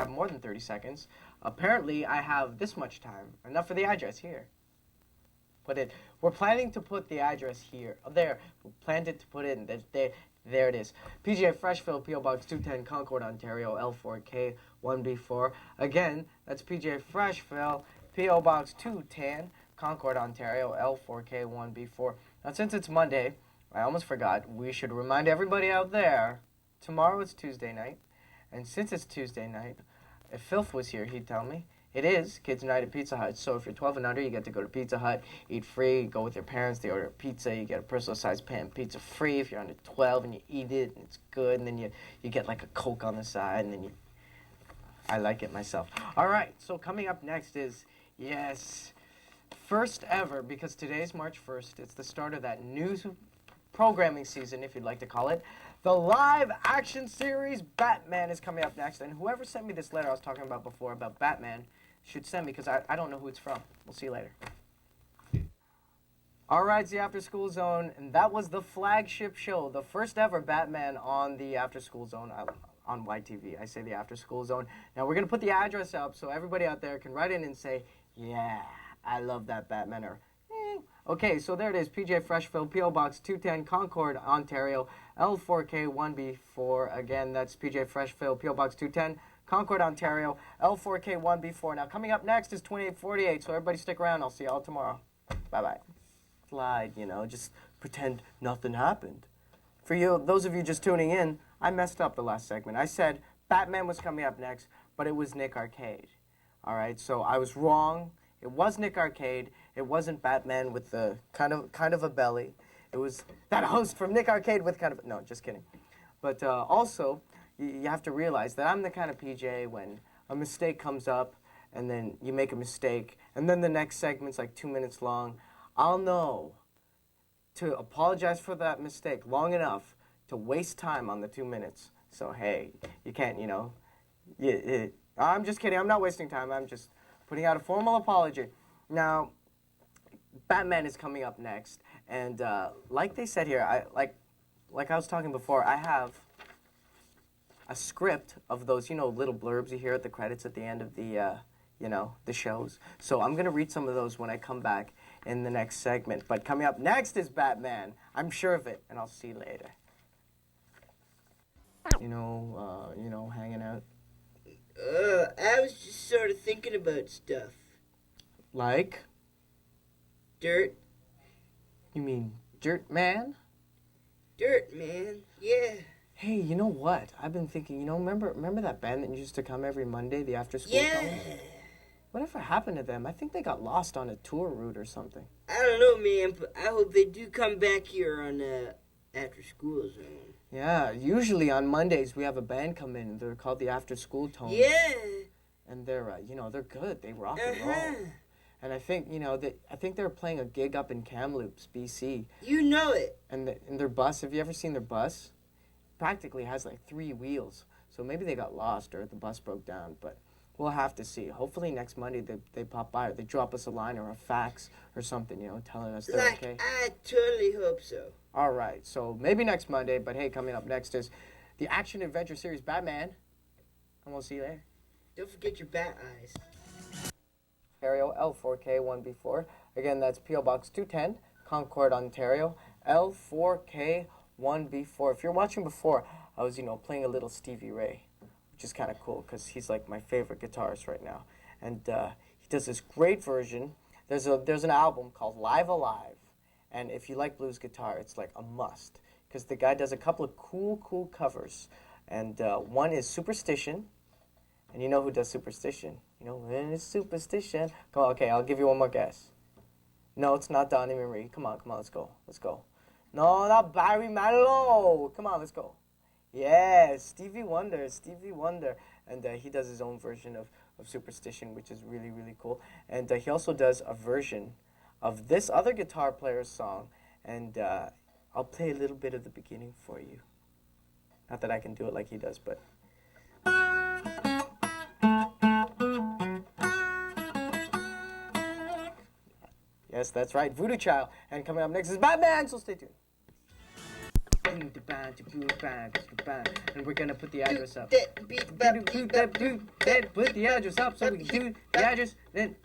have more than 30 seconds. Apparently, I have this much time. Enough for the address here. We're planning to put the address here. Oh, there. We planned it to put it in. There it is. PGA Freshfield, P.O. Box 210, Concord, Ontario, L4K 1B4. Again, that's PGA Freshfield, P.O. Box 210, Concord, Ontario, L4K 1B4. Now, since it's Monday, I almost forgot, we should remind everybody out there, tomorrow is Tuesday night. And since it's Tuesday night, if Filth was here, he'd tell me, it is Kids Night at Pizza Hut. So if you're 12 and under, you get to go to Pizza Hut, eat free, go with your parents, they order pizza, you get a personal-sized pan pizza free if you're under 12 and you eat it and it's good, and then you get like a Coke on the side, and then I like it myself. All right, so coming up next is, yes, first ever, because today's March 1st, it's the start of that new programming season, if you'd like to call it. The live action series Batman is coming up next, and whoever sent me this letter I was talking about before about Batman should send me, because I don't know who it's from. We'll see you later. All right, it's the After School Zone, and that was the flagship show, the first ever Batman on the After School Zone on YTV. I say the After School Zone. Now, we're going to put the address up so everybody out there can write in and say, yeah, I love that Batman, or okay, so there it is, PJ Freshfield, P.O. Box 210, Concord, Ontario, L4K 1B4. Again, that's PJ Freshfield, P.O. Box 210, Concord, Ontario, L4K 1B4. Now, coming up next is 2848, so everybody stick around. I'll see y'all tomorrow. Bye-bye. Slide, just pretend nothing happened. For you, those of you just tuning in, I messed up the last segment. I said Batman was coming up next, but it was Nick Arcade. All right, so I was wrong. It was Nick Arcade. It wasn't Batman with the kind of a belly. It was that host from Nick Arcade with kind of... No, just kidding. But also, you have to realize that I'm the kind of PJ when a mistake comes up and then you make a mistake and then the next segment's like 2 minutes long. I'll know to apologize for that mistake long enough to waste time on the 2 minutes. So, hey, you can't, I'm just kidding. I'm not wasting time. I'm just putting out a formal apology. Now, Batman is coming up next, and like they said here, like I was talking before, I have a script of those, little blurbs you hear at the credits at the end of the, the shows. So I'm going to read some of those when I come back in the next segment. But coming up next is Batman. I'm sure of it, and I'll see you later. Hanging out. I was just sort of thinking about stuff. Like? Dirt. You mean Dirt Man? Dirt Man, yeah. Hey, you know what? I've been thinking, remember that band that used to come every Monday, the After School Tones? Whatever happened to them? I think they got lost on a tour route or something. I don't know, man, but I hope they do come back here on After School Zone. Yeah, usually on Mondays we have a band come in. They're called the After School Tones. Yeah. And they're, they're good. They rock and roll. And I think, I think they're playing a gig up in Kamloops, BC. You know it. And their bus, have you ever seen their bus? Practically has like 3 wheels. So maybe they got lost or the bus broke down, but we'll have to see. Hopefully next Monday they pop by or they drop us a line or a fax or something, telling us they're okay. I totally hope so. All right, so maybe next Monday, but hey, coming up next is the action adventure series Batman. And we'll see you there. Don't forget your bat eyes. Ontario, L4K 1B4. Again, that's P.O. Box 210, Concord, Ontario, L4K 1B4. If you're watching before, I was, playing a little Stevie Ray, which is kind of cool because he's like my favorite guitarist right now. And he does this great version. There's an album called Live Alive. And if you like blues guitar, it's like a must because the guy does a couple of cool covers. And one is Superstition. And you know who does Superstition? When it's Superstition. Come on, okay, I'll give you one more guess. No, it's not Donnie Marie. Come on, let's go. No, not Barry Manilow. Come on, let's go. Yeah, Stevie Wonder. And he does his own version of Superstition, which is really, really cool. And he also does a version of this other guitar player's song. And I'll play a little bit of the beginning for you. Not that I can do it like he does, but... Yes, that's right, Voodoo Child. And coming up next is Batman, so stay tuned. And we're gonna put the address up. That beat, bop, beep, bop, Put the address up so we can do the address. Then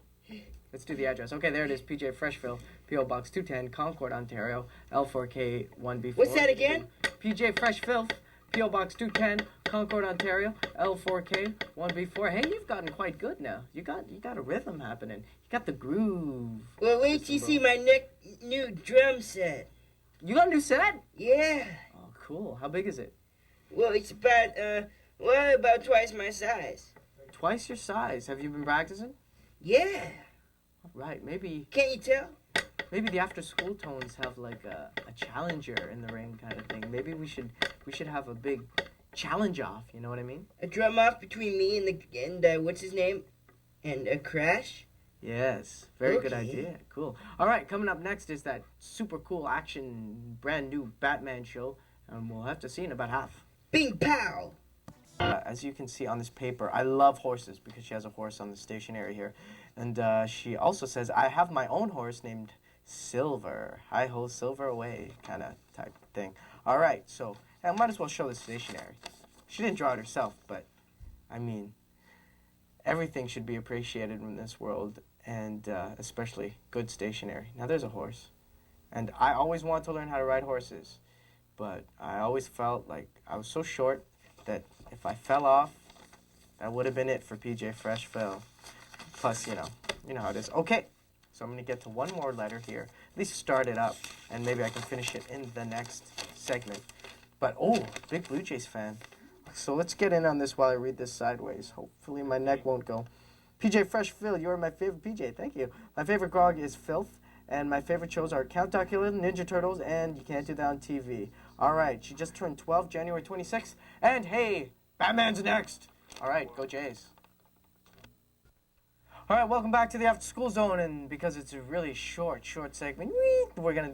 let's do the address. Okay, there it is. PJ Freshville, PO Box 210, Concord, Ontario, L4K 1B4. What's that again? PJ Freshville, PO Box 210, Concord, Ontario, L4K 1B4. Hey, you've gotten quite good now. You got a rhythm happening. You got the groove. Well, wait till you see my new drum set. You got a new set? Yeah. Oh, cool. How big is it? Well, it's about twice my size. Twice your size. Have you been practicing? Yeah. Right. Maybe Can't you tell? the after school tones have like a challenger in the ring kind of thing. Maybe we should have a big challenge off. You know what I mean? A drum off between me and what's his name, and a Crash. Yes. Very good Okay. idea. Cool. All right. Coming up next is that super cool action brand new Batman show, and we'll have to see in about half. Bing pow. As you can see on this paper, I love horses because she has a horse on the stationery here. And she also says, I have my own horse named Silver. Hi-ho, Silver away, kind of type thing. All right, so I might as well show the stationery. She didn't draw it herself, but, I mean, everything should be appreciated in this world, and especially good stationery. Now, there's a horse. And I always wanted to learn how to ride horses, but I always felt like I was so short that if I fell off, that would have been it for PJ Freshville. Plus, you know how it is. Okay, so I'm going to get to one more letter here. At least start it up, and maybe I can finish it in the next segment. But, oh, big Blue Jays fan. So let's get in on this while I read this sideways. Hopefully my neck won't go. PJ Freshville, you're my favorite PJ. Thank you. My favorite grog is Filth, and my favorite shows are Count Duckula, Ninja Turtles, and You Can't Do That on TV. All right, she just turned 12, January 26th, and hey, Batman's next. All right, go Jays. All right, welcome back to the After School Zone, and because it's a really short segment, we're going to